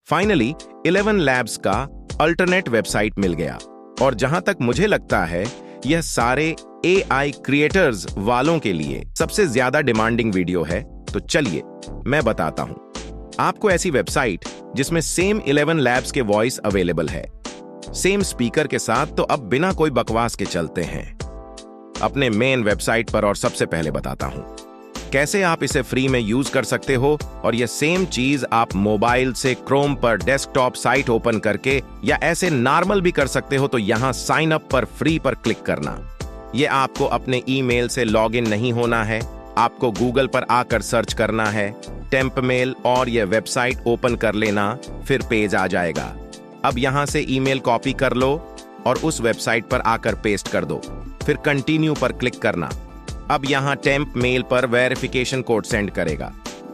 Finally 11 labs का alternate website मिल गया और जहां तक मुझे लगता है यह सारे AI क्रिएटर्स वालों के लिए सबसे ज्यादा डिमांडिंग वीडियो है। तो चलिए मैं बताता हूं आपको ऐसी वेबसाइट जिसमें सेम 11 लैब्स के वॉइस अवेलेबल है, सेम स्पीकर के साथ। तो अब बिना कोई बकवास के चलते हैं अपने मेन वेबसाइट पर और सबसे पहले बताता हूं कैसे आप इसे फ्री में यूज कर सकते हो। और यह सेम चीज आप मोबाइल से क्रोम पर डेस्कटॉप साइट ओपन करके या ऐसे नॉर्मल भी कर सकते हो। तो यहां साइन अप पर फ्री पर क्लिक करना। यह आपको अपने ईमेल से लॉगिन नहीं होना है, आपको गूगल पर आकर सर्च करना है टेम्प मेल और यह वेबसाइट ओपन कर लेना, फिर पेज आ जाएगा। अब यहां से ईमेल कॉपी कर लो और उस वेबसाइट पर आकर पेस्ट कर दो, फिर कंटिन्यू पर क्लिक करना। अब यहां टेम्प मेल पर वेरिफिकेशन कोड सेंड करेगा,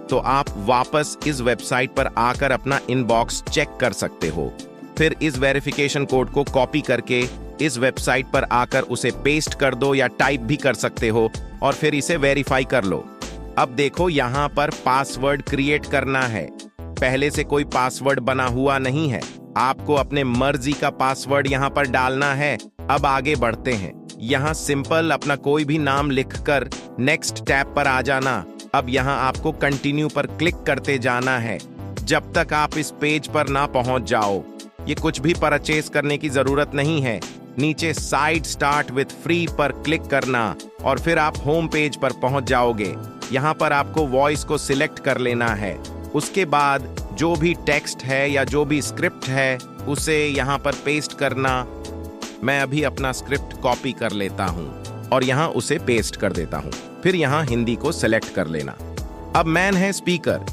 तो आप वापस इस वेबसाइट पर आकर अपना इनबॉक्स चेक कर सकते हो। फिर इस वेरिफिकेशन कोड को कॉपी करके इस वेबसाइट पर आकर उसे पेस्ट कर दो या टाइप भी कर सकते हो और फिर इसे वेरीफाई कर लो। अब देखो यहां पर पासवर्ड क्रिएट करना है। पहले से कोई पासवर्ड बना हुआ नहीं है, आपको अपने मर्जी का पासवर्ड यहां पर डालना है। अब आगे बढ़ते हैं। यहां सिंपल अपना कोई भी नाम लिखकर नेक्स्ट टैब पर आ जाना। अब यहां आपको कंटिन्यू पर क्लिक करते जाना है जब तक आप इस पेज पर ना पहुंच जाओ। ये कुछ भी परचेस करने की जरूरत नहीं है। नीचे साइट स्टार्ट विथ फ्री पर क्लिक करना और फिर आप होम पेज पर पहुंच जाओगे। यहां पर आपको वॉइस को सिलेक्ट कर लेना है। उसके बाद जो भी टेक्स्ट है या जो भी स्क्रिप्ट है उसे यहां पर पेस्ट करना। मैं अभी अपना स्क्रिप्ट कॉपी कर लेता हूं और यहां उसे पेस्ट कर देता हूं। फिर यहां हिंदी को सेलेक्ट कर लेना। अब मैन है स्पीकर।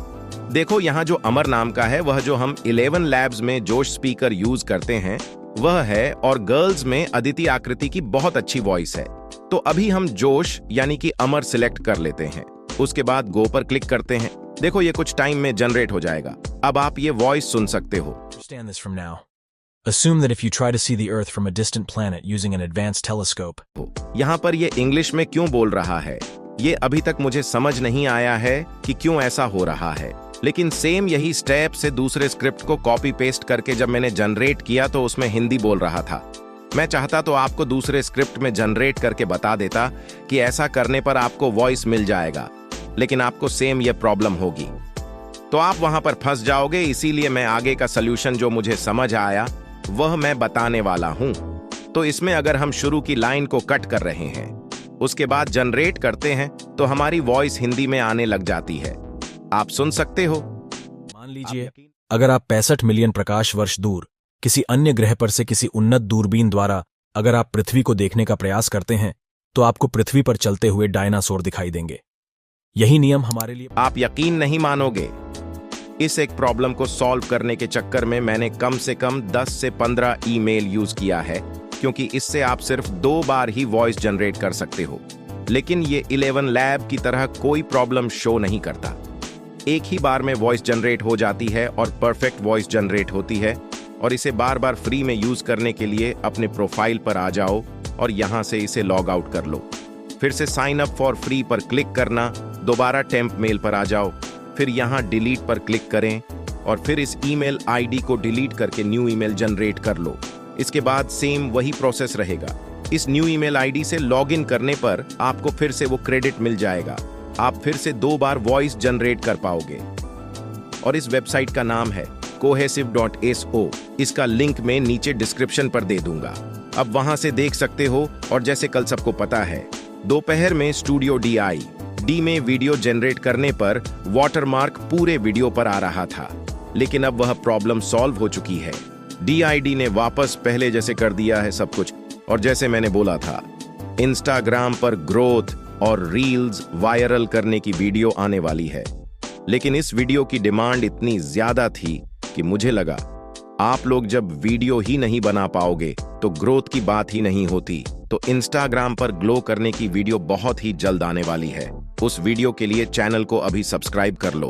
देखो यहां जो अमर नाम का है वह जो हम 11 लैब्स में जोश स्पीकर यूज करते हैं वह है, और गर्ल्स में अदिति आकृति की बहुत अच्छी वॉइस है। तो अभी हम जोश यानी कि अमर सिलेक्ट कर लेते हैं। उसके बाद गो पर क्लिक करते हैं। देखो ये कुछ टाइम में जनरेट हो जाएगा। अब आप ये वॉइस सुन सकते हो। Understand this from now. Assume that if you try to see the Earth from a distant planet using an advanced telescope. यहाँ पर ये इंग्लिश में क्यों बोल रहा है ये अभी तक मुझे समझ नहीं आया है कि क्यों ऐसा हो रहा है, लेकिन सेम यही स्टेप से दूसरे स्क्रिप्ट को कॉपी पेस्ट करके जब मैंने जनरेट किया तो उसमें हिंदी बोल रहा था। मैं चाहता तो आपको दूसरे स्क्रिप्ट में जनरेट करके बता देता कि ऐसा करने पर आपको वॉइस मिल जाएगा, लेकिन आपको सेम ये प्रॉब्लम होगी तो आप वहां पर फंस जाओगे। इसीलिए मैं आगे का सलूशन जो मुझे समझ आया वह मैं बताने वाला हूं। तो इसमें अगर हम शुरू की लाइन को कट कर रहे हैं उसके बाद जनरेट करते हैं तो हमारी वॉइस हिंदी में आने लग जाती है। आप सुन सकते हो। मान लीजिए अगर आप 65 मिलियन प्रकाश वर्ष दूर किसी अन्य ग्रह पर से किसी उन्नत दूरबीन द्वारा अगर आप पृथ्वी को देखने का प्रयास करते हैं तो आपको पृथ्वी पर चलते हुए डायनासोर दिखाई देंगे। यही नियम हमारे लिए। आप यकीन नहीं मानोगे, इस एक प्रॉब्लम को सॉल्व करने के चक्कर में मैंने कम से कम 10 से 15 ईमेल यूज किया है, क्योंकि इससे आप सिर्फ 2 बार ही वॉइस जनरेट कर सकते हो। लेकिन ये 11 लैब की तरह कोई प्रॉब्लम शो नहीं करता। एक ही बार में वॉइस जनरेट हो जाती है और परफेक्ट वॉइस जनरेट होती है। और इसे बार बार फ्री में यूज करने के लिए अपने प्रोफाइल पर आ जाओ और यहां से इसे लॉग आउट कर लो। फिर से साइन अप फॉर फ्री पर क्लिक करना, दोबारा टेम्प मेल पर आ जाओ, फिर यहां डिलीट पर क्लिक करें और फिर इस ईमेल आईडी को डिलीट करके न्यू ईमेल जनरेट कर लो। इसके बाद सेम वही प्रोसेस रहेगा। इस न्यू ईमेल आईडी से लॉगिन करने पर आपको फिर से वो क्रेडिट मिल जाएगा। आप फिर से 2 बार वॉइस जनरेट कर पाओगे। और इस वेबसाइट का नाम है cohesive.so। इसका लिंक मैं नीचे डिस्क्रिप्शन पर दे दूंगा। अब वहां से देख सकते हो। और जैसे कल सबको पता है दोपहर में स्टूडियो डी में वीडियो जनरेट करने पर वाटरमार्क पूरे वीडियो पर आ रहा था, लेकिन अब वह प्रॉब्लम सॉल्व हो चुकी है। DID ने वापस पहले जैसे कर दिया है सब कुछ। और जैसे मैंने बोला था इंस्टाग्राम पर ग्रोथ और रील्स वायरल करने की वीडियो आने वाली है, लेकिन इस वीडियो की डिमांड इतनी ज्यादा थी कि मुझे लगा आप लोग जब वीडियो ही नहीं बना पाओगे तो ग्रोथ की बात ही नहीं होती। तो इंस्टाग्राम पर ग्लो करने की वीडियो बहुत ही जल्द आने वाली है। उस वीडियो के लिए चैनल को अभी सब्सक्राइब कर लो।